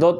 2